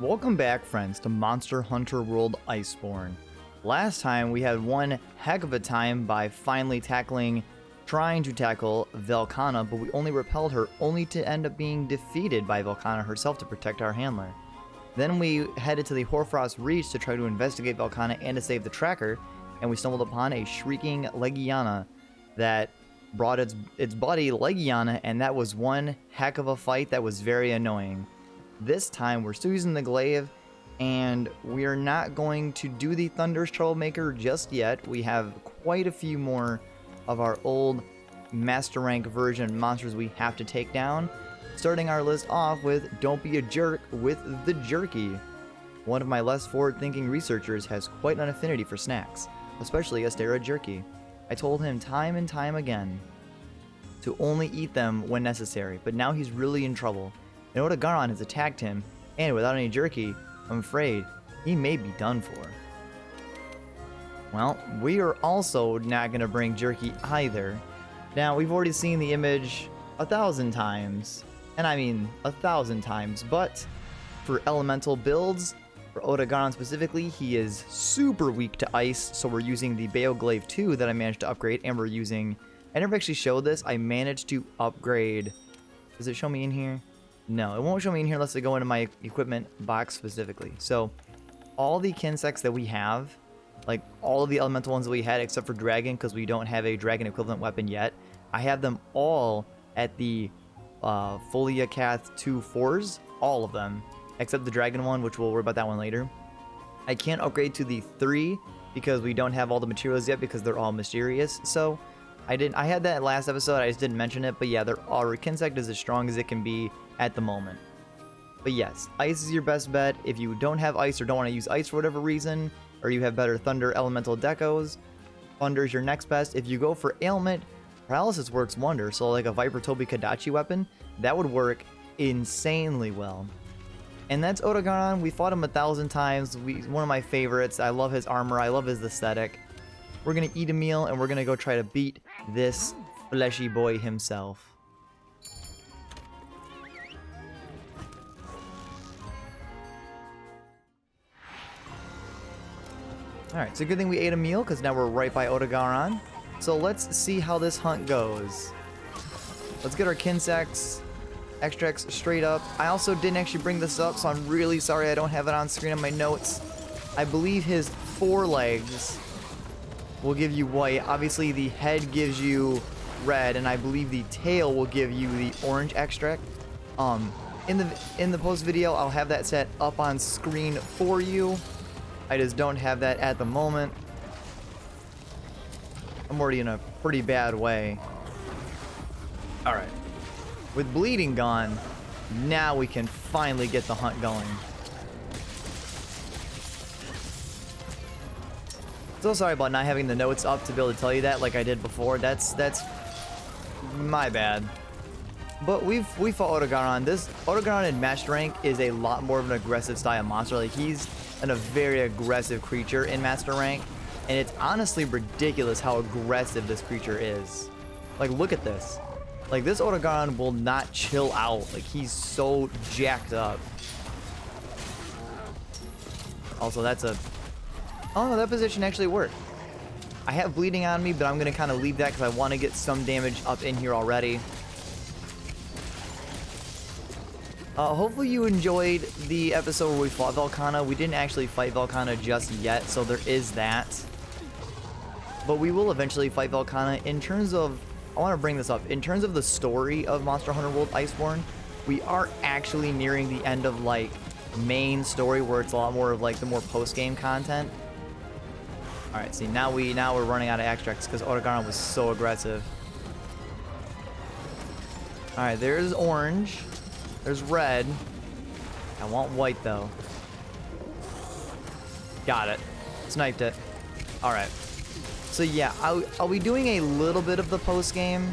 Welcome back, friends, to Monster Hunter World Iceborne. Last time we had one heck of a time by finally trying to tackle Velkhana, but we only repelled her, only to end up being defeated by Velkhana herself to protect our handler. Then we headed to the Hoarfrost Reach to try to investigate Velkhana and to save the tracker, and we stumbled upon a shrieking Legiana that brought its buddy Legiana, and that was one heck of a fight that was very annoying. This time we're still using the glaive, and we are not going to do the Thunder's Troublemaker just yet. We have quite a few more of our old master rank version monsters we have to take down, starting our list off with Don't Be a Jerk with the Jerky. One of my less forward-thinking researchers has quite an affinity for snacks, especially Astera Jerky. I told him time and time again to only eat them when necessary, but now he's really in trouble. And Odogaran has attacked him, and without any jerky, I'm afraid he may be done for. Well, we are also not going to bring jerky either. Now, we've already seen the image 1,000 times, and I mean 1,000 times, but for elemental builds, for Odogaran specifically, he is super weak to ice, so we're using the Baoglaive 2 that I managed to upgrade, and we're using... I never actually showed this. I managed to upgrade... Does it show me in here? No, it won't show me in here unless I go into my equipment box specifically. So, all the Kinsects that we have, like all of the elemental ones that we had except for Dragon, because we don't have a Dragon equivalent weapon yet, I have them all at the Foliacath 2 4s, all of them, except the Dragon one, which we'll worry about that one later. I can't upgrade to the 3 because we don't have all the materials yet because they're all mysterious, so I had that last episode, I just didn't mention it, but yeah, our Kinsect is as strong as it can be at the moment. But yes, ice is your best bet. If you don't have ice or don't want to use ice for whatever reason, or you have better thunder elemental decos, thunder is your next best. If you go for ailment, paralysis works wonders. So like a Viper Tobi Kadachi weapon, that would work insanely well. And that's Odogaran. We fought him 1,000 times. One of my favorites. I love his armor. I love his aesthetic. We're going to eat a meal, and we're going to go try to beat this fleshy boy himself. Alright, it's a good thing we ate a meal, because now we're right by Odogaran. So let's see how this hunt goes. Let's get our Kinsects extracts straight up. I also didn't actually bring this up, so I'm really sorry I don't have it on screen on my notes. I believe his forelegs will give you white. Obviously, the head gives you red, and I believe the tail will give you the orange extract. In the post video, I'll have that set up on screen for you. I just don't have that at the moment. I'm already in a pretty bad way. Alright. With bleeding gone, now we can finally get the hunt going. So sorry about not having the notes up to be able to tell you that like I did before. That's my bad. But we fought Odogaran. This Odogaran in Master Rank is a lot more of an aggressive style monster. Like he's a very aggressive creature in Master Rank, and it's honestly ridiculous how aggressive this creature is. Like, look at this. Like, this Odogaran will not chill out. Like, he's so jacked up. Also, that's a... Oh, no, that position actually worked. I have bleeding on me, but I'm going to kind of leave that because I want to get some damage up in here already. Hopefully you enjoyed the episode where we fought Velkhana. We didn't actually fight Velkhana just yet, so there is that. But we will eventually fight Velkhana. In terms of... I want to bring this up. In terms of the story of Monster Hunter World Iceborne, we are actually nearing the end of, like, main story where it's a lot more of, like, the more post-game content. Alright, see, now we're running out of extracts because Odogaran was so aggressive. Alright, there's orange. There's red. I want white, though. Got it. Sniped it. Alright. So, yeah, I'll be doing a little bit of the post-game,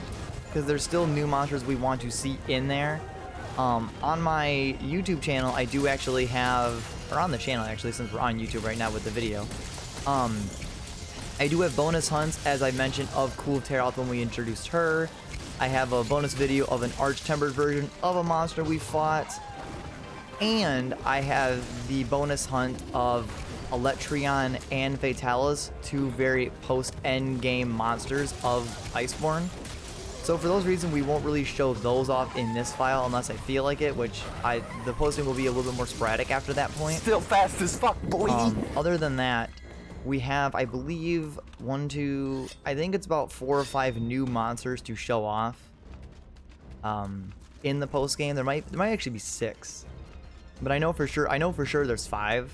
because there's still new monsters we want to see in there. On my YouTube channel, I do actually have... Or on the channel, actually, since we're on YouTube right now with the video. I do have bonus hunts, as I mentioned, of Cool Teralth when we introduced her. I have a bonus video of an arch-tempered version of a monster we fought. And I have the bonus hunt of Electrion and Fatalis, two very post-end game monsters of Iceborne. So for those reasons, we won't really show those off in this file unless I feel like it, which the posting will be a little bit more sporadic after that point. Still fast as fuck, boy. Other than that, we have, I believe, I think it's about 4 or 5 new monsters to show off. In the post game, there might actually be 6, but I know for sure there's 5.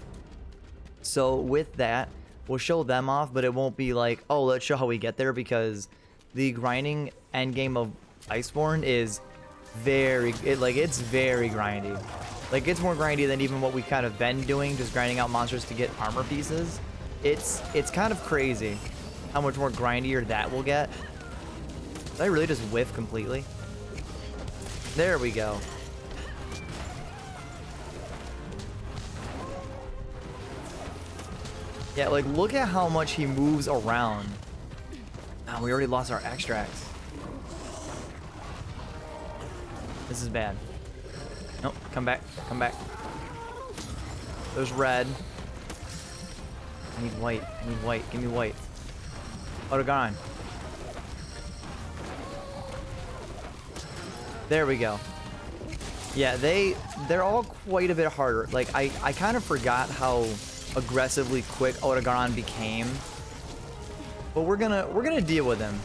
So with that, we'll show them off, but it won't be like, oh, let's show how we get there, because the grinding end game of Iceborne is it's very grindy. Like, it's more grindy than even what we kind of been doing, just grinding out monsters to get armor pieces. It's kind of crazy how much more grindier that will get. Did I really just whiff completely? There we go. Yeah, like, look at how much he moves around. Oh, we already lost our extracts. This is bad. Nope, come back, come back. There's red. I need white, give me white. Odogaran. There we go. Yeah, they're all quite a bit harder. Like, I kind of forgot how aggressively quick Odogaran became. But we're gonna deal with him.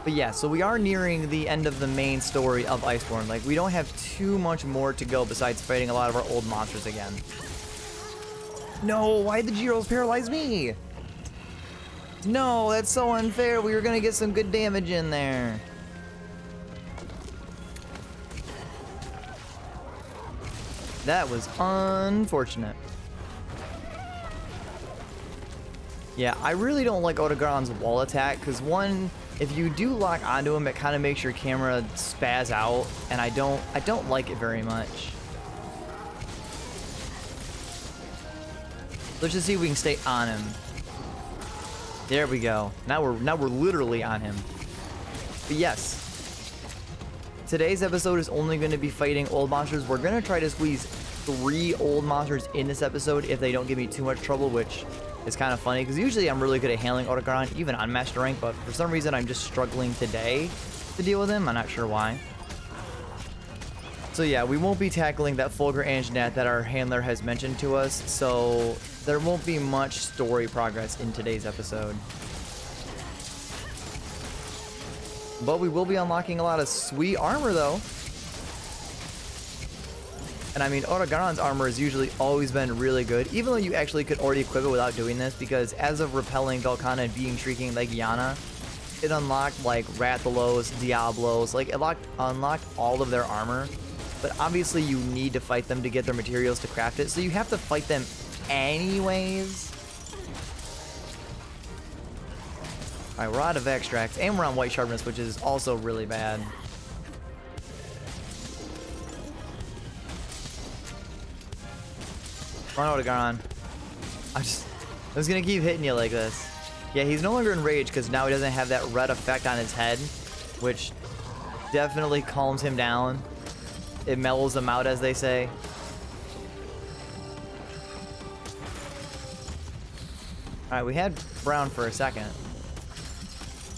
But yeah, so we are nearing the end of the main story of Iceborne. Like, we don't have too much more to go besides fighting a lot of our old monsters again. No, why did the Gyros paralyze me? No, that's so unfair. We were gonna get some good damage in there. That was unfortunate. Yeah, I really don't like Odogaran's wall attack, because one, if you do lock onto him, it kind of makes your camera spaz out, and I don't like it very much. Let's just see if we can stay on him. There we go. Now we're literally on him. But yes, today's episode is only going to be fighting old monsters. We're going to try to squeeze 3 old monsters in this episode if they don't give me too much trouble, which is kind of funny because usually I'm really good at handling Odogaran, even on Master Rank, but for some reason I'm just struggling today to deal with him. I'm not sure why. So yeah, we won't be tackling that Fulgur Anjanath that our handler has mentioned to us, so there won't be much story progress in today's episode. But we will be unlocking a lot of sweet armor though. And I mean, Odogaran's armor has usually always been really good, even though you actually could already equip it without doing this, because as of repelling Velkhana and being shrieking Legiana, it unlocked like Rathalos, Diablos, like it unlocked all of their armor. But obviously you need to fight them to get their materials to craft it, so you have to fight them anyways. Alright, we're out of extracts, and we're on white sharpness, which is also really bad. Come on, Odogaran. I was gonna keep hitting you like this. Yeah, he's no longer enraged because now he doesn't have that red effect on his head, which definitely calms him down. It mellows him out, as they say. Alright, we had brown for a second.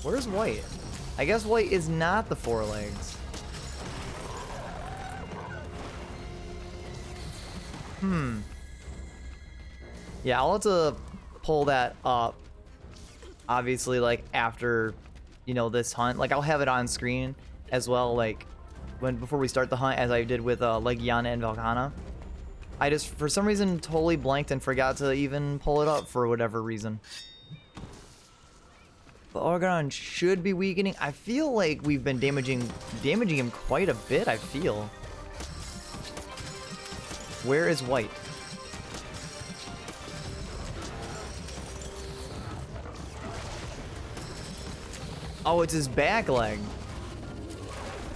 Where's white? I guess white is not the 4 legs. Yeah, I'll have to pull that up. Obviously, like, after, you know, this hunt. Like, I'll have it on screen as well, like, before we start the hunt, as I did with Legiana and Velkhana. I just, for some reason, totally blanked and forgot to even pull it up for whatever reason. But Odogaran should be weakening. I feel like we've been damaging him quite a bit, I feel. Where is white? Oh, it's his back leg.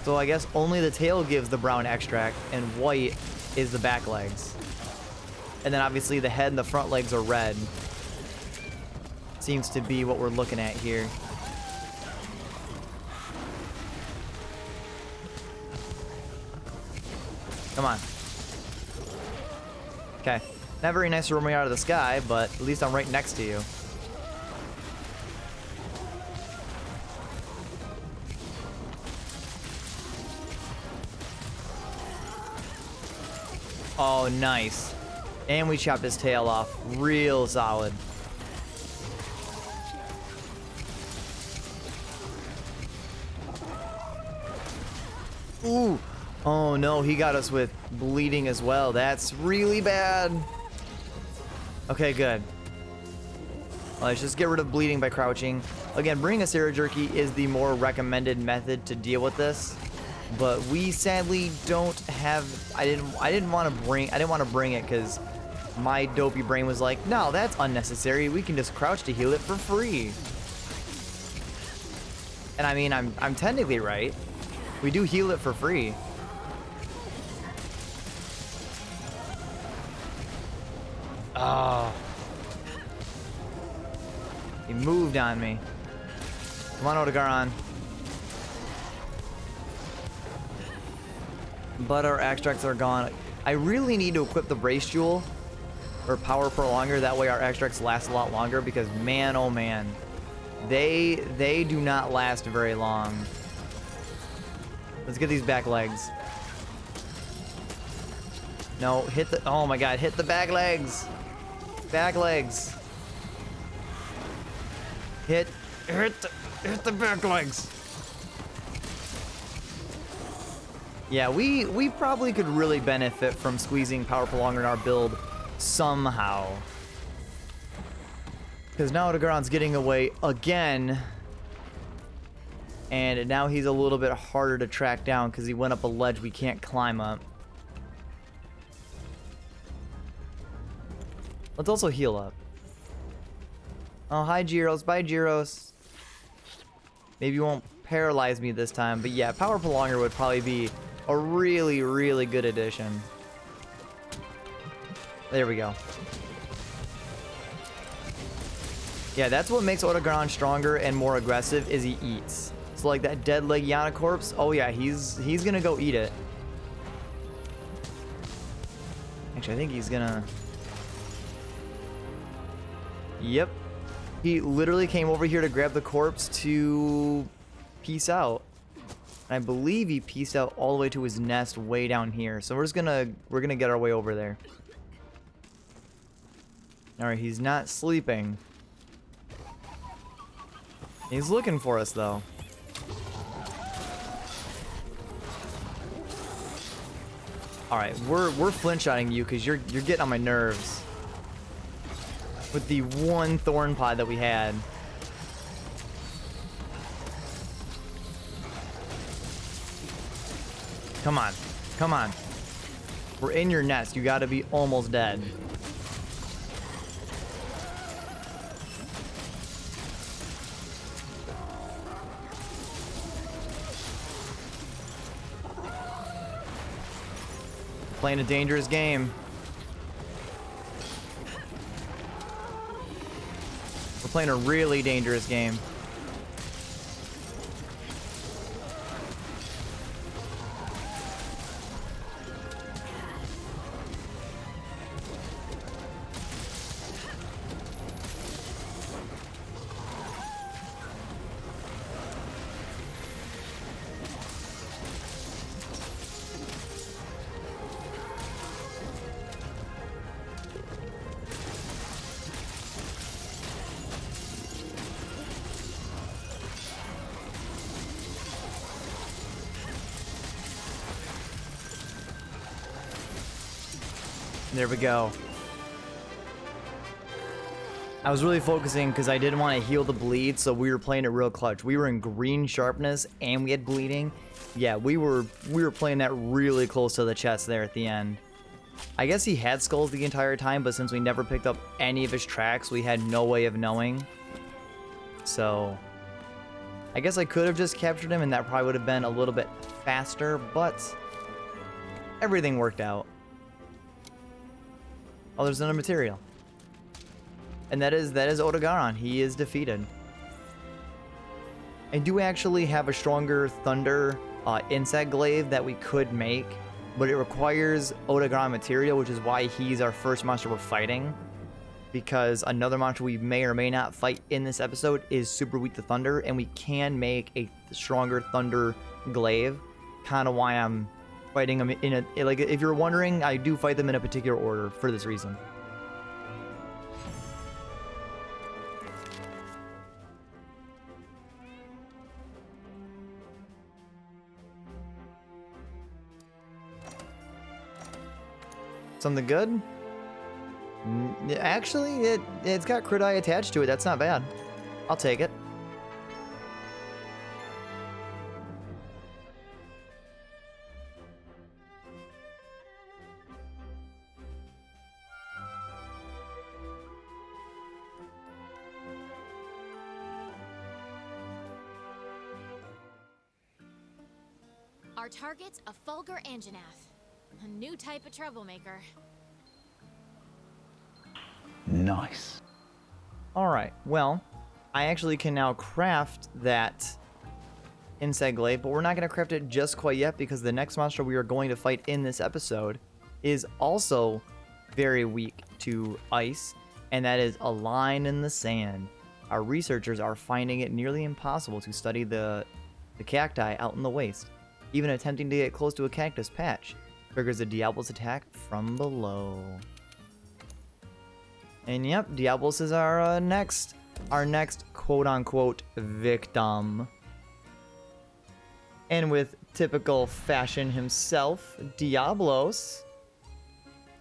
So I guess only the tail gives the brown extract, and white is the back legs. And then obviously the head and the front legs are red. Seems to be what we're looking at here. Come on. Okay. Not very nice to roll me out of the sky, but at least I'm right next to you. Oh, nice. And we chopped his tail off. Real solid. Ooh. Oh no, he got us with bleeding as well. That's really bad. Okay, good. Let's just get rid of bleeding by crouching. Again, bringing a Sarah Jerky is the more recommended method to deal with this. But we sadly don't have. I didn't want to bring it because my dopey brain was like, no, that's unnecessary. We can just crouch to heal it for free. And I mean, I'm technically right. We do heal it for free. Oh. He moved on me. Come on, Odogaran. But our extracts are gone. I really need to equip the brace jewel or power prolonger. That way our extracts last a lot longer because man, oh man, they do not last very long. Let's get these back legs. No, hit the, oh my god, hit the back legs. Back legs. Hit the back legs. Yeah, we probably could really benefit from squeezing power prolonger in our build somehow. Because now Odogaran's getting away again. And now he's a little bit harder to track down because he went up a ledge we can't climb up. Let's also heal up. Oh, hi, Gyros. Bye, Gyros. Maybe you won't paralyze me this time. But yeah, power prolonger would probably be a really, really good addition. There we go. Yeah, that's what makes Odogaran stronger and more aggressive is he eats. So like that dead Legiana corpse, oh yeah, he's gonna go eat it. Actually, I think he's gonna... Yep. He literally came over here to grab the corpse to peace out. And I believe he peaced out all the way to his nest way down here. So we're gonna get our way over there. Alright, he's not sleeping. He's looking for us though. Alright, we're flinch-shotting you because you're getting on my nerves. With the one thorn pod that we had. Come on. Come on. We're in your nest. You gotta be almost dead. Playing a dangerous game. We're playing a really dangerous game. There we go. I was really focusing because I didn't want to heal the bleed, so we were playing it real clutch. We were in green sharpness and we had bleeding. Yeah, we were playing that really close to the chest there at the end. I guess he had skulls the entire time, but since we never picked up any of his tracks, we had no way of knowing. So I guess I could have just captured him and that probably would have been a little bit faster, but everything worked out. Oh, there's another material. And that is Odogaran. He is defeated. I do actually have a stronger thunder insect glaive that we could make, but it requires Odogaran material, which is why he's our first monster we're fighting. Because another monster we may or may not fight in this episode is super weak to thunder, and we can make a stronger thunder glaive. Kind of why I'm fighting them in a, like, if you're wondering, I do fight them in a particular order for this reason. Something good? Actually, it's got crit eye attached to it. That's not bad. I'll take it. Our target's a Fulgur Anjanath, a new type of troublemaker. Nice. Alright, well, I actually can now craft that insect glaive, but we're not going to craft it just quite yet because the next monster we are going to fight in this episode is also very weak to ice, and that is a line in the sand. Our researchers are finding it nearly impossible to study the cacti out in the waste. Even attempting to get close to a cactus patch triggers the Diablos attack from below. And yep, Diablos is our next quote-unquote victim. And with typical fashion himself, Diablos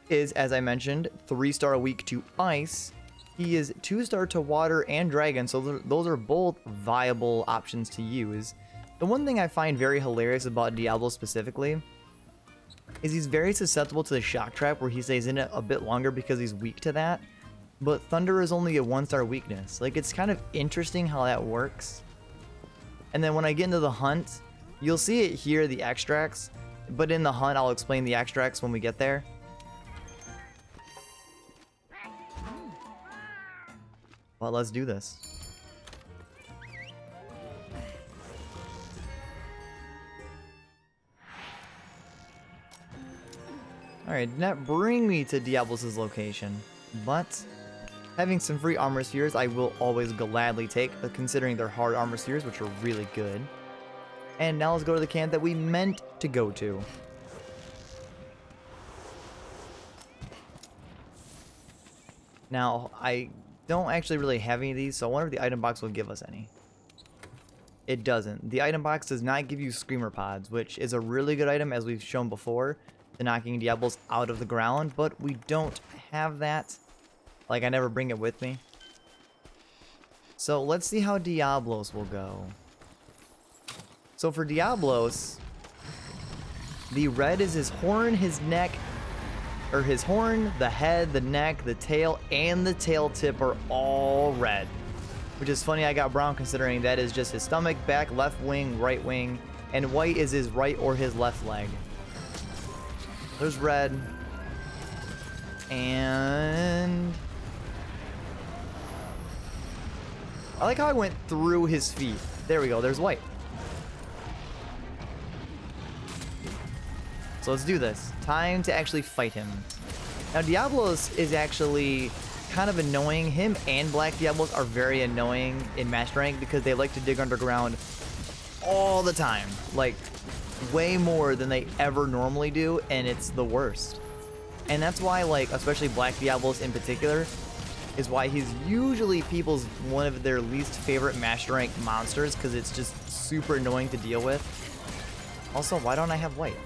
is, as I mentioned, 3-star weak to ice. He is 2-star to water and dragon, so those are both viable options to use. The one thing I find very hilarious about Diablo specifically is he's very susceptible to the shock trap where he stays in it a bit longer because he's weak to that. But thunder is only a 1-star weakness. Like, it's kind of interesting how that works. And then when I get into the hunt, you'll see it here, the extracts. But in the hunt, I'll explain the extracts when we get there. Well, let's do this. Alright, did not bring me to Diablos' location, but having some free armor spheres I will always gladly take, considering they're hard armor spheres, which are really good. And now let's go to the camp that we meant to go to. Now, I don't actually really have any of these, so I wonder if the item box will give us any. It doesn't. The item box does not give you Screamer Pods, which is a really good item, as we've shown before, to knocking Diablos out of the ground, but we don't have that. Like, I never bring it with me. So let's see how Diablos will go. So for Diablos, the red is his horn, his neck, or his horn, the head, the neck, the tail, and the tail tip are all red. Which is funny, I got brown considering that is just his stomach, back, left wing, right wing, and white is his right or his left leg. There's red. And I like how I went through his feet. There we go, there's white. So let's do this. Time to actually fight him. Now Diablos is actually kind of annoying. Him and Black Diablos are very annoying in Master Rank because they like to dig underground all the time. Like, way more than they ever normally do, and it's the worst. And that's why, like, especially Black Diablos in particular, is why he's usually people's one of their least favorite Master Rank monsters, because it's just super annoying to deal with. Also, why don't I have white?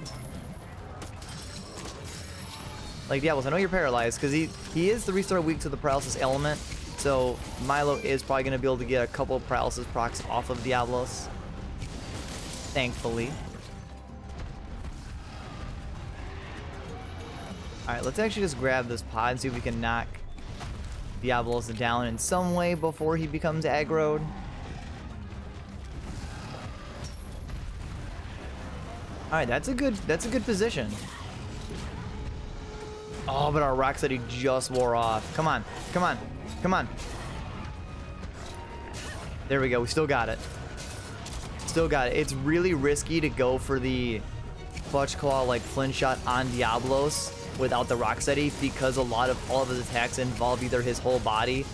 Like, Diablos, I know you're paralyzed, because he is 3-star weak to the paralysis element, so Milo is probably going to be able to get a couple of paralysis procs off of Diablos. Thankfully. Alright, let's actually just grab this pod and see if we can knock Diablos down in some way before he becomes aggroed. Alright, that's a good position. Oh, but our Rocksteady just wore off. Come on, come on, come on. There we go, we still got it. Still got it. It's really risky to go for the clutch claw like flint shot on Diablos without the Rocksteady, because all of his attacks involve either his whole body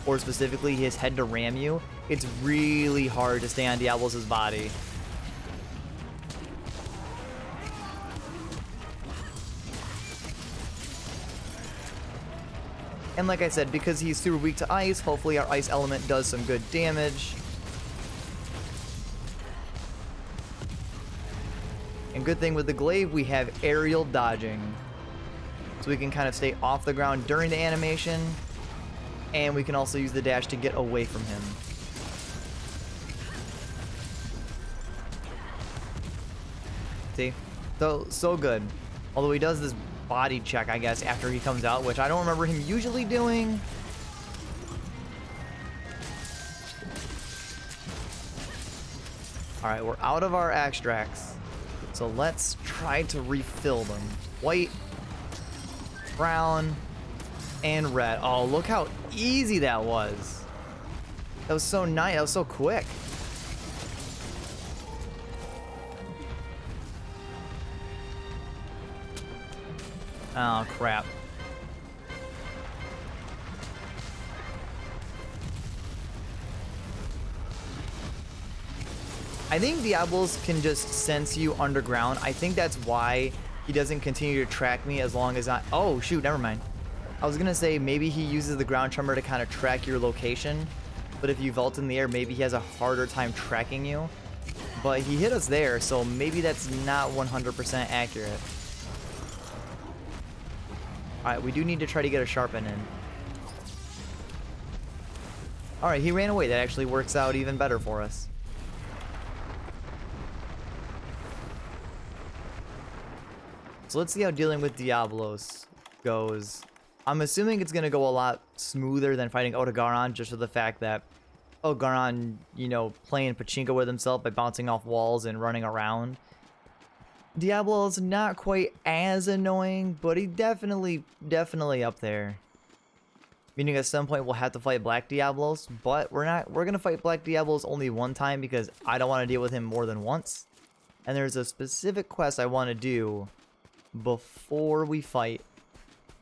or specifically his head to ram you. It's really hard to stay on Diablos' body. And like I said, because he's super weak to ice, hopefully our ice element does some good damage. And good thing with the glaive, we have aerial dodging. So we can kind of stay off the ground during the animation. And we can also use the dash to get away from him. See? So good. Although he does this body check, I guess, after he comes out, which I don't remember him usually doing. Alright, we're out of our extracts. So let's try to refill them. White, brown, and red. Oh, look how easy that was. That was so nice. That was so quick. Oh, crap. I think Diablos can just sense you underground. I think that's why he doesn't continue to track me as long as I... Oh, shoot, never mind. I was gonna say maybe he uses the ground tremor to kind of track your location, but if you vault in the air, maybe he has a harder time tracking you. But he hit us there, so maybe that's not 100% accurate. Alright, we do need to try to get a sharpen in. Alright, he ran away. That actually works out even better for us. So let's see how dealing with Diablos goes. I'm assuming it's going to go a lot smoother than fighting Odogaran, just for the fact that Odogaran, you know, playing pachinko with himself by bouncing off walls and running around. Diablo's not quite as annoying, but he definitely up there. Meaning at some point we'll have to fight Black Diablos, but we're gonna fight Black Diablos only one time because I don't want to deal with him more than once. And there's a specific quest I want to do before we fight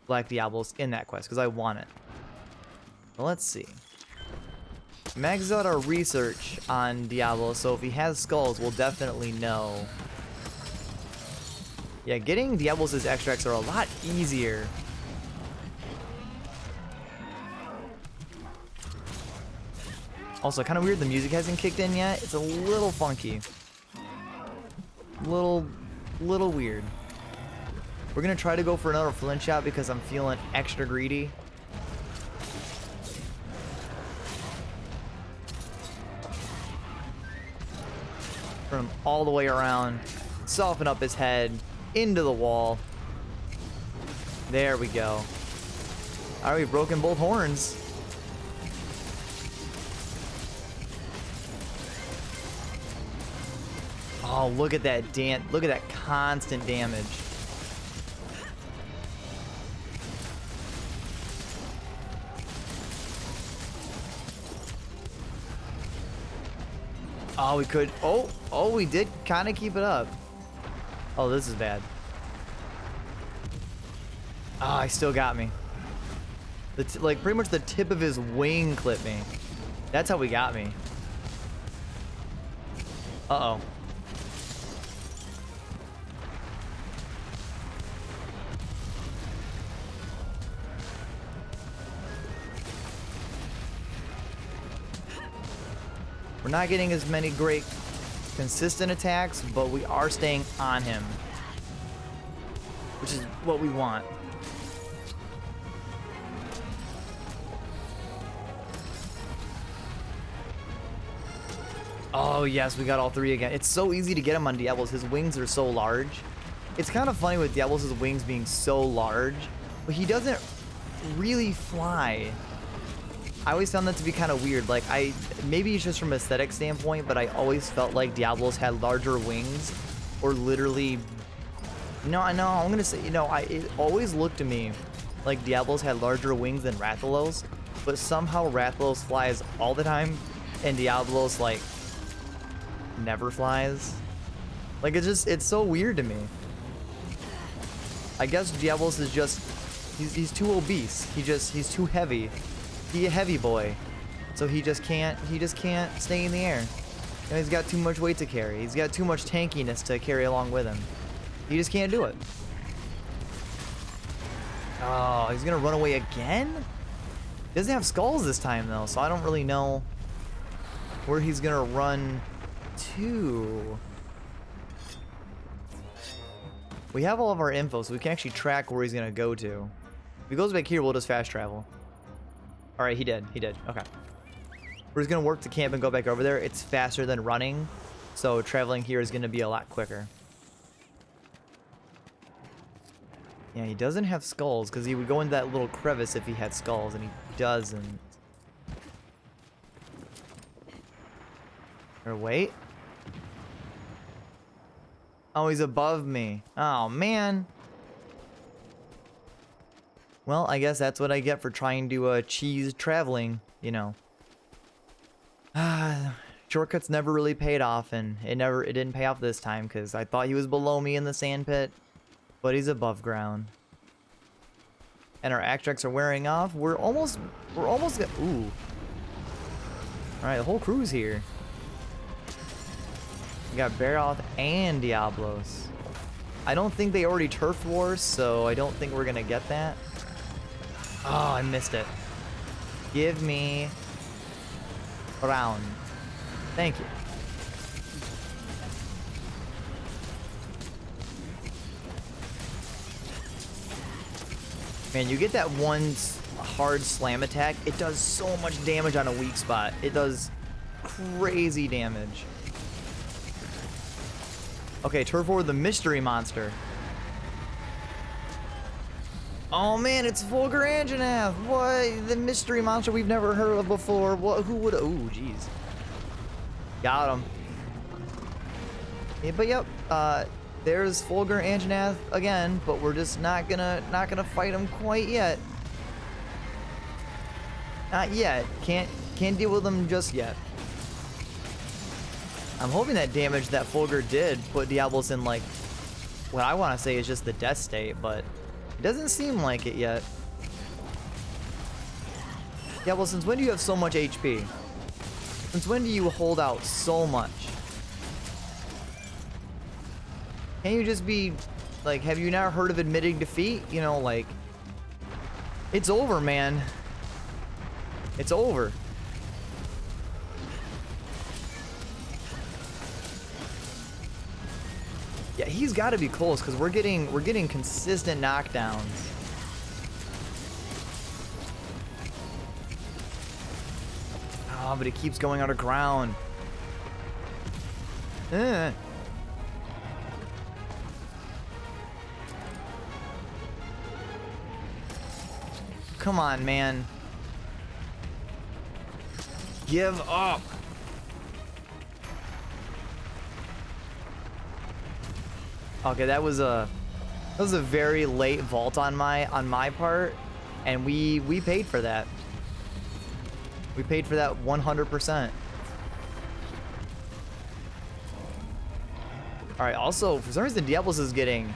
Black Diablos in that quest, because I want it. Well, let's see. Max out our research on Diablo, so if he has skulls, we'll definitely know. Yeah, getting Diablos' extracts are a lot easier. Also, kind of weird the music hasn't kicked in yet. It's a little funky. Little weird. We're gonna try to go for another flint shot because I'm feeling extra greedy. From all the way around, soften up his head into the wall. There we go. All right, we've broken both horns. Oh, look at that look at that constant damage. Oh, we could. Oh, we did kind of keep it up. Oh, this is bad. Ah, he still got me. Like pretty much the tip of his wing clipped me. That's how he got me. Uh-oh. We're not getting as many great consistent attacks, but we are staying on him, which is what we want. Oh yes, we got all three again. It's so easy to get him on Diablos. His wings are so large. It's kind of funny with Diablos' wings being so large, but he doesn't really fly. I always found that to be kind of weird. Like, maybe it's just from an aesthetic standpoint, but I always felt like Diablos had larger wings, or literally, no, I'm gonna say, you know, it always looked to me like Diablos had larger wings than Rathalos, but somehow Rathalos flies all the time, and Diablos, like, never flies. Like, it's so weird to me. I guess Diablos is just, he's too obese. He's too heavy. He a heavy boy. So he just can't stay in the air. You know, he's got too much weight to carry. He's got too much tankiness to carry along with him. He just can't do it. Oh, he's gonna run away again? He doesn't have skulls this time though, so I don't really know where he's gonna run to. We have all of our info, so we can actually track where he's gonna go to. If he goes back here, we'll just fast travel. Alright, he did. Okay. We're just gonna work to camp and go back over there. It's faster than running, so traveling here is gonna be a lot quicker. Yeah, he doesn't have skulls, because he would go into that little crevice if he had skulls, and he doesn't. Or wait. Oh, he's above me. Oh, man. Well, I guess that's what I get for trying to cheese traveling, you know. Shortcuts never really paid off, and it didn't pay off this time, because I thought he was below me in the sand pit, but he's above ground. And our extracts are wearing off. We're almost ooh. All right, the whole crew's here. We got Baroth and Diablos. I don't think they already turf wars, so I don't think we're gonna get that. Oh, I missed it. Give me round. Thank you. Man, you get that one hard slam attack, it does so much damage on a weak spot. It does crazy damage. Okay, turf war the mystery monster. Oh man, it's Fulgur Anjanath. What? The mystery monster we've never heard of before. What? Who would? Oh, jeez. Got him. Yeah, but yep. There's Fulgur Anjanath again, but we're just not gonna fight him quite yet. Not yet. Can't deal with him just yet. I'm hoping that damage that Fulgur did put Diablos in, like, what I want to say is just the death state, but it doesn't seem like it yet. Diablos, since when do you have so much HP? Since when do you hold out so much? Can't you just be, like, have you not heard of admitting defeat? You know, like, it's over, man. It's over. Yeah, he's got to be close because we're getting consistent knockdowns. Oh, but it keeps going underground. Come on, man. Give up. Okay, that was a very late vault on my part, and we paid for that. We paid for that 100%. All right. Also, for some reason, Diablos is getting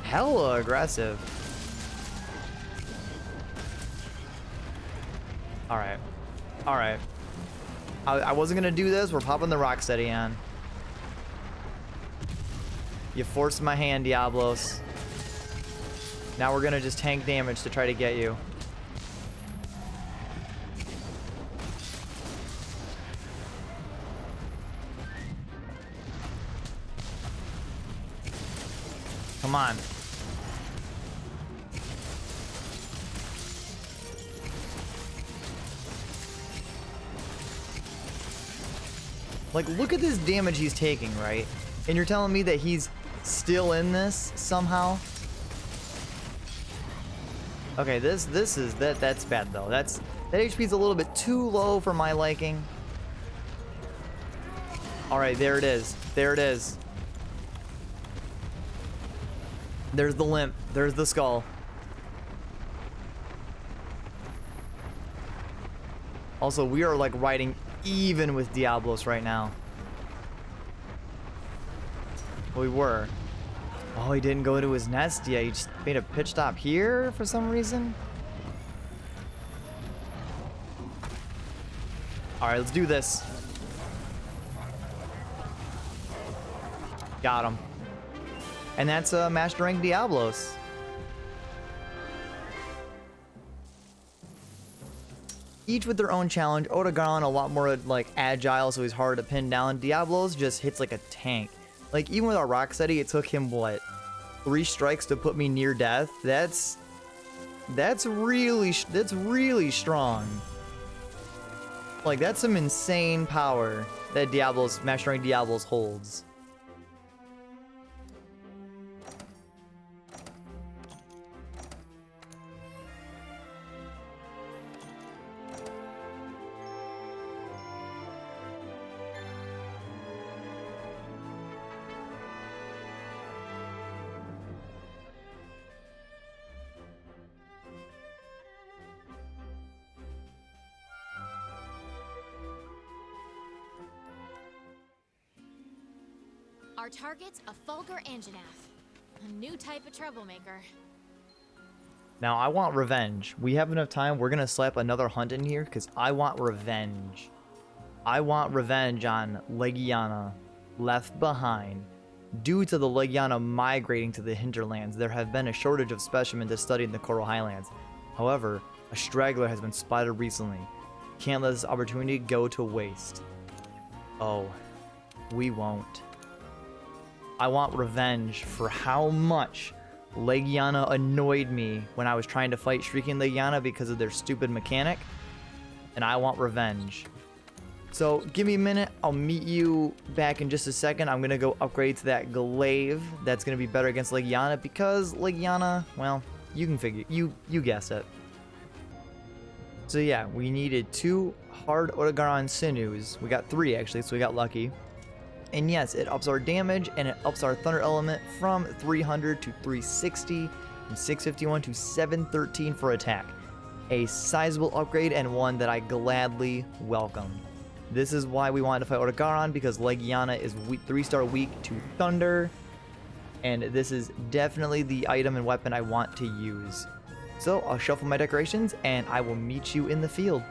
hella aggressive. All right. All right. I wasn't gonna do this. We're popping the Rocksteady on. You forced my hand, Diablos. Now we're gonna just tank damage to try to get you. Come on. Like, look at this damage he's taking, right? And you're telling me that he's still in this somehow? Okay, that's bad though. That HP's a little bit too low for my liking. All right, there it is. There it is. There's the limp. There's the skull. Also, we are like riding even with Diablos right now. We were. Oh, he didn't go to his nest yet. He just made a pit stop here for some reason. All right, let's do this. Got him. And that's Master Rank Diablos. Each with their own challenge. Odogaran a lot more like agile, so he's hard to pin down. Diablos just hits like a tank. Like even with our Rocksteady, it took him what, 3 strikes to put me near death. That's really strong. Like that's some insane power that Diablos, Master Rank Diablos holds. Our target's a Fulgur Anjanath, a new type of troublemaker. Now I want revenge. We have enough time. We're gonna slap another hunt in here because I want revenge. I want revenge on Legiana, left behind. Due to the Legiana migrating to the hinterlands, there have been a shortage of specimens to study in the Coral Highlands. However, a straggler has been spotted recently. Can't let this opportunity go to waste. Oh, we won't. I want revenge for how much Legiana annoyed me when I was trying to fight Shrieking Legiana because of their stupid mechanic. And I want revenge. So give me a minute. I'll meet you back in just a second. I'm going to go upgrade to that glaive. That's going to be better against Legiana because Legiana, well, you can figure, you guess it. So yeah, we needed 2 hard Odogaran sinews. We got 3 actually, so we got lucky. And yes, it ups our damage and it ups our thunder element from 300 to 360, from 651 to 713 for attack. A sizable upgrade and one that I gladly welcome. This is why we wanted to fight Odogaran, because Legiana is 3-star weak to thunder. And this is definitely the item and weapon I want to use. So I'll shuffle my decorations and I will meet you in the field.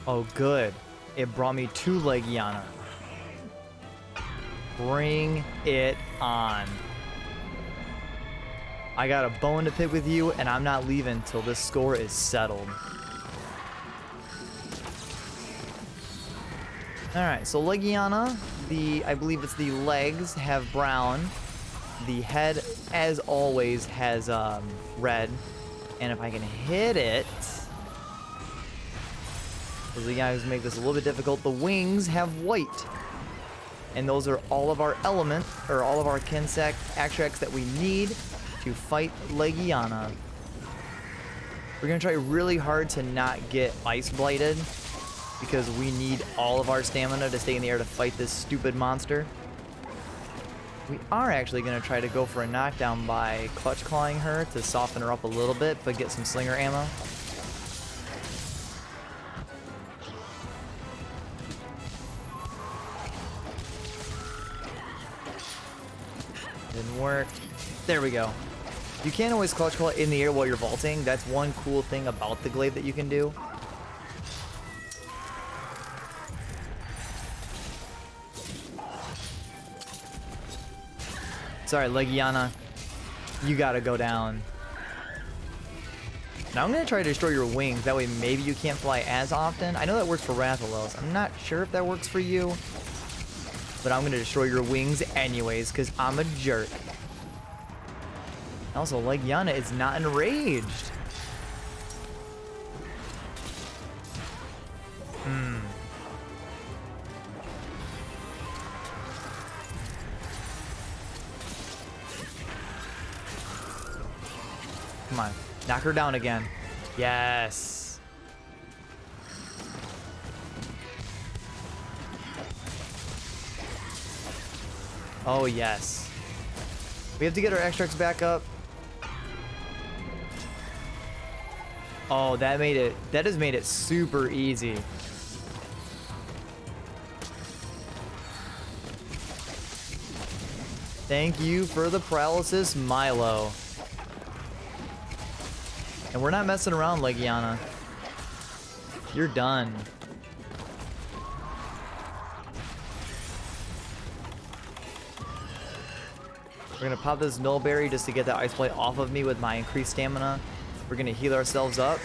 Oh good. It brought me to Legiana. Bring it on. I got a bone to pick with you, and I'm not leaving till this score is settled. Alright, so Legiana, I believe it's the legs, have brown. The head, as always, has red. And if I can hit it... Those are the guys who make this a little bit difficult. The wings have white. And those are all of our element, or all of our Kinsack extracts that we need to fight Legiana. We're going to try really hard to not get ice blighted, because we need all of our stamina to stay in the air to fight this stupid monster. We are actually going to try to go for a knockdown by clutch clawing her to soften her up a little bit, but get some slinger ammo. Didn't work. There we go. You can't always clutch claw in the air while you're vaulting. That's one cool thing about the glaive that you can do. Sorry, Legiana. You gotta go down. Now I'm gonna try to destroy your wings. That way maybe you can't fly as often. I know that works for Rathalos. I'm not sure if that works for you. But I'm gonna destroy your wings anyways, because I'm a jerk. Also, Legiana is not enraged. Come on, knock her down again. Yes. Oh, yes. We have to get our extracts back up. Oh, that has made it super easy. Thank you for the paralysis, Milo. And we're not messing around, Legiana. You're done. We're gonna pop this Nullberry just to get that Ice Blade off of me with my increased stamina. We're gonna heal ourselves up.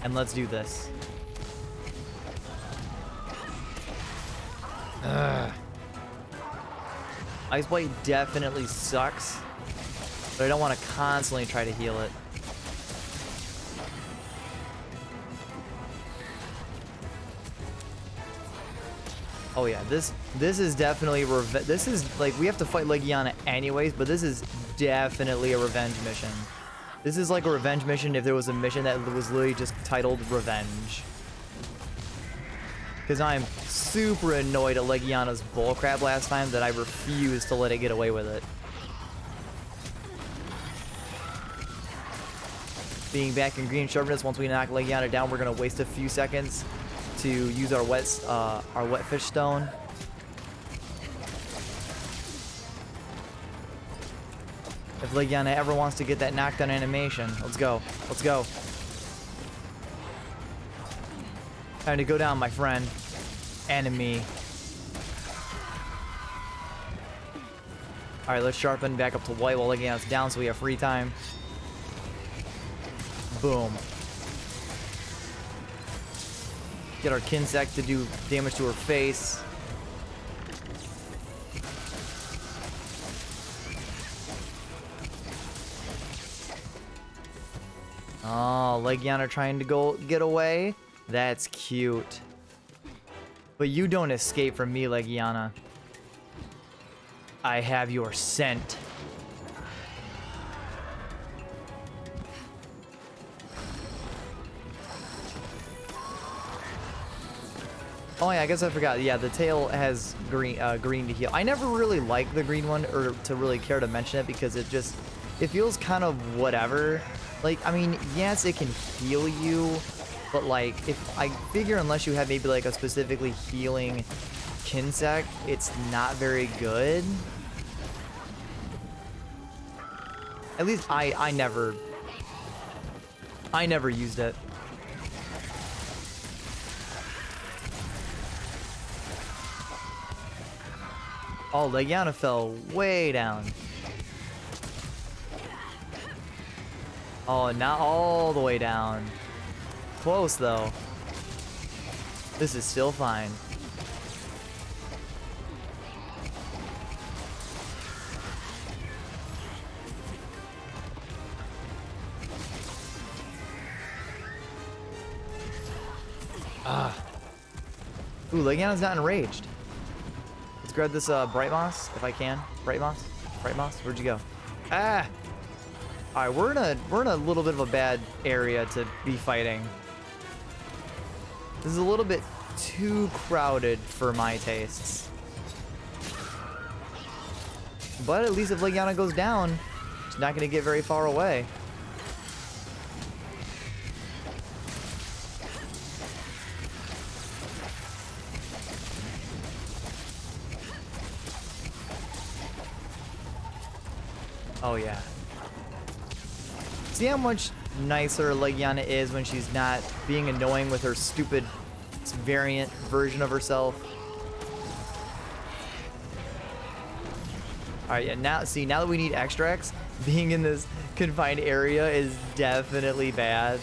And let's do this. Ugh. Ice Blade definitely sucks, but I don't want to constantly try to heal it. Oh yeah, this is definitely this is like, we have to fight Legiana anyways, but this is definitely a revenge mission. This is like a revenge mission if there was a mission that was literally just titled Revenge. Because I'm super annoyed at Legiana's bullcrap last time that I refused to let it get away with it. Being back in green sharpness, once we knock Legiana down, we're gonna waste a few seconds to use our wetfish stone. If Legiana ever wants to get that knockdown animation, let's go. Let's go. Time to go down, my friend. Enemy. Alright, let's sharpen back up to white while Legiana's down so we have free time. Boom. Get our Kinsect to do damage to her face. Oh, Legiana trying to get away. That's cute. But you don't escape from me, Legiana. I have your scent. Oh yeah, I guess I forgot. Yeah, the tail has green to heal. I never really liked the green one, or to really care to mention it, because it feels kind of whatever. Like, I mean, yes, it can heal you, but like, if I figure unless you have maybe like a specifically healing Kinsect, it's not very good. At least I never used it. Oh, Legiana fell way down. Oh, not all the way down. Close, though. This is still fine. Ah. Ooh, Legiana's not enraged. Let's grab this Bright Moss, if I can. Bright Moss? Bright Moss? Where'd you go? Ah! Alright, we're in a little bit of a bad area to be fighting. This is a little bit too crowded for my tastes. But at least if Legiana goes down, she's not gonna get very far away. Oh yeah. See how much nicer Legiana is when she's not being annoying with her stupid variant version of herself. Alright, yeah, now that we need extracts, being in this confined area is definitely bad.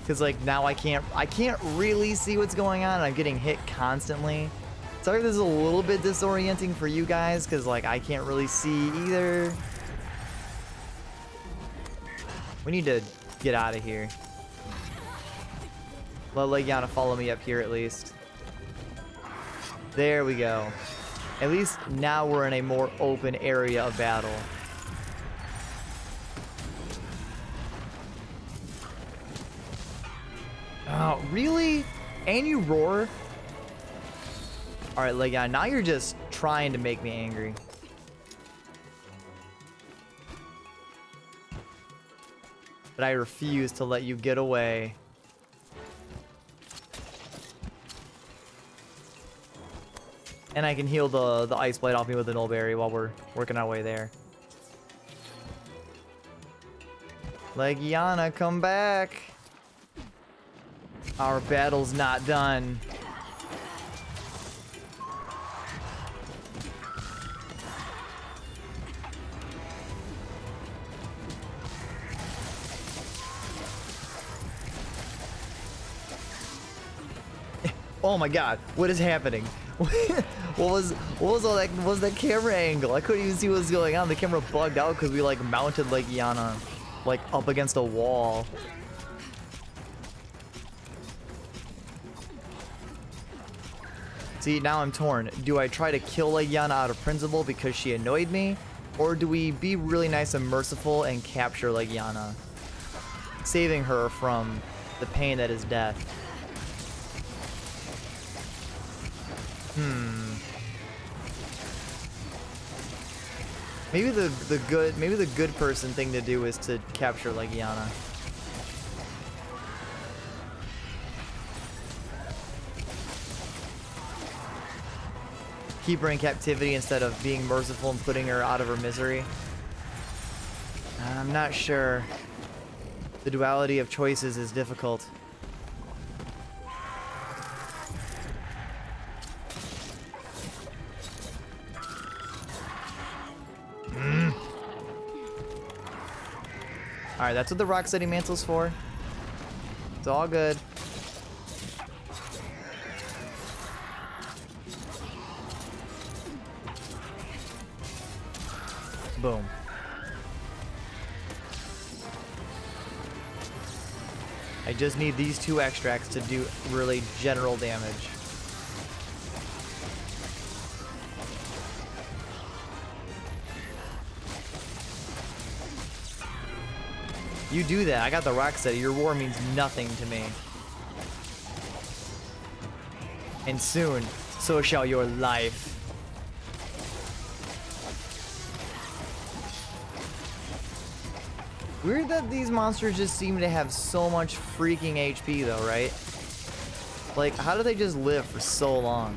Cause like now I can't really see what's going on, and I'm getting hit constantly. Sorry if this is a little bit disorienting for you guys, cause like I can't really see either. We need to get out of here. Let Legiana follow me up here at least. There we go. At least now we're in a more open area of battle. Oh, really? And you roar? Alright, Legiana, now you're just trying to make me angry. But I refuse to let you get away. And I can heal the ice blade off me with an old berry while we're working our way there. Legiana, come back. Our battle's not done. Oh my god, what is happening? what was all that? What was that camera angle? I couldn't even see what was going on. The camera bugged out because we like mounted Legiana like up against a wall. See, now I'm torn. Do I try to kill Legiana out of principle because she annoyed me? Or do we be really nice and merciful and capture Legiana, saving her from the pain that is death? Maybe the good person thing to do is to capture Legiana. Keep her in captivity instead of being merciful and putting her out of her misery. I'm not sure. The duality of choices is difficult. Alright, that's what the Rock City Mantle's for. It's all good. Boom. I just need these 2 extracts to do really general damage. You do that. I got the Rock City. Your war means nothing to me. And soon, so shall your life. Weird that these monsters just seem to have so much freaking HP though, right? Like, how do they just live for so long?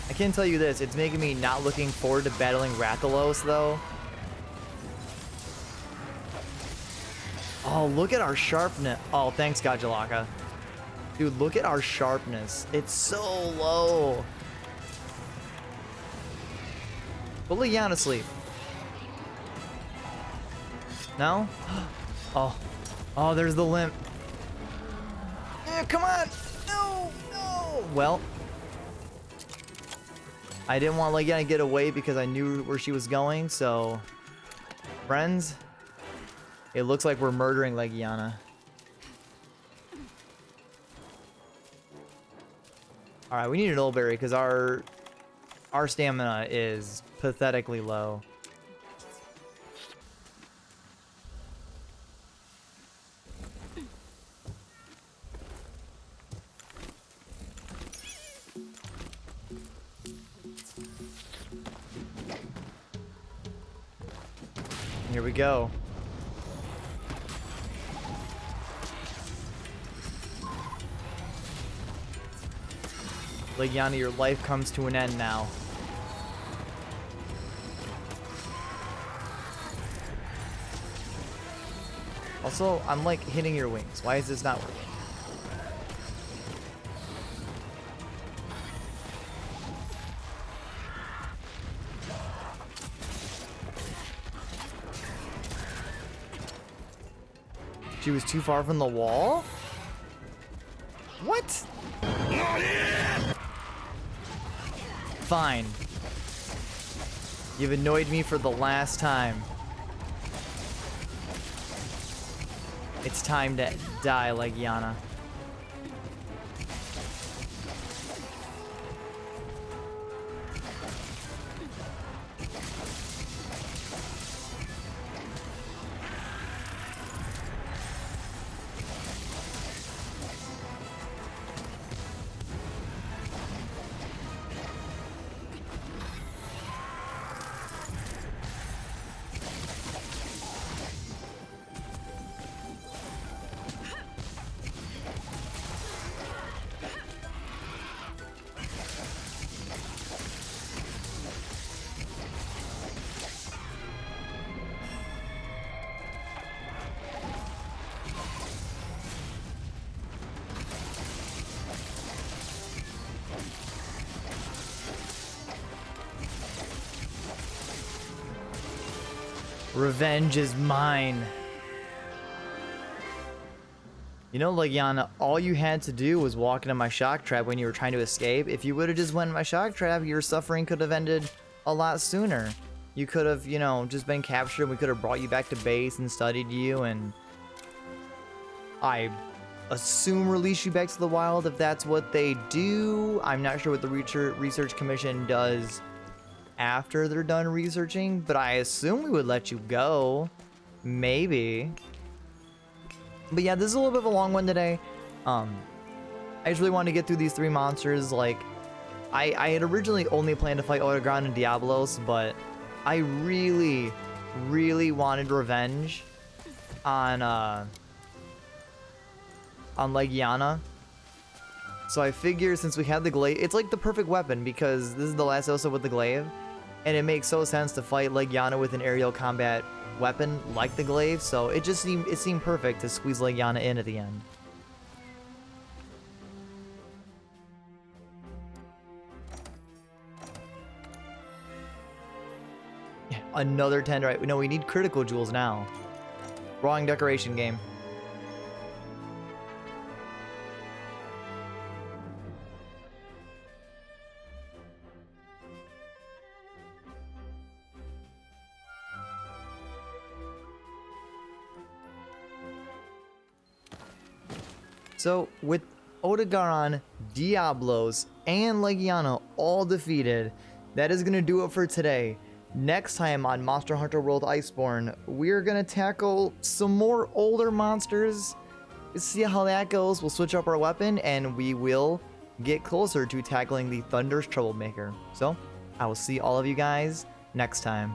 I can tell you this, it's making me not looking forward to battling Rathalos though. Oh, look at our sharpness. Oh, thanks, Gajalaka. Dude, look at our sharpness. It's so low. Put Legiana to sleep. No? Oh. Oh, there's the limp. Come on. No, no. Well, I didn't want Legiana to get away because I knew where she was going, so friends, it looks like we're murdering Legiana. Alright, we need an old berry because our stamina is pathetically low. Here we go. Legiana, your life comes to an end now. Also, I'm like hitting your wings. Why is this not working? She was too far from the wall? What? Fine. You've annoyed me for the last time. It's time to die, Legiana. Revenge is mine. You know, Legiana, all you had to do was walk into my shock trap when you were trying to escape. If you would have just went in my shock trap, your suffering could have ended a lot sooner. You could have, you know, just been captured and we could have brought you back to base and studied you, and I assume release you back to the wild if that's what they do. I'm not sure what the research commission does after they're done researching, but I assume we would let you go. Maybe. But yeah, this is a little bit of a long one today. I just really wanted to get through these 3 monsters. Like, I had originally only planned to fight Odogaran and Diablos, but I really, really wanted revenge on Legiana. So I figured since we had the glaive, it's like the perfect weapon because this is the last episode with the glaive, and it makes so sense to fight Legiana with an aerial combat weapon like the glaive, so it seemed perfect to squeeze Legiana in at the end. Yeah, another 10, right? No, we need critical jewels now. Wrong decoration game. So, with Odogaran, Diablos, and Legiana all defeated, that is going to do it for today. Next time on Monster Hunter World Iceborne, we're going to tackle some more older monsters. See how that goes. We'll switch up our weapon, and we will get closer to tackling the Thunder's Troublemaker. So, I will see all of you guys next time.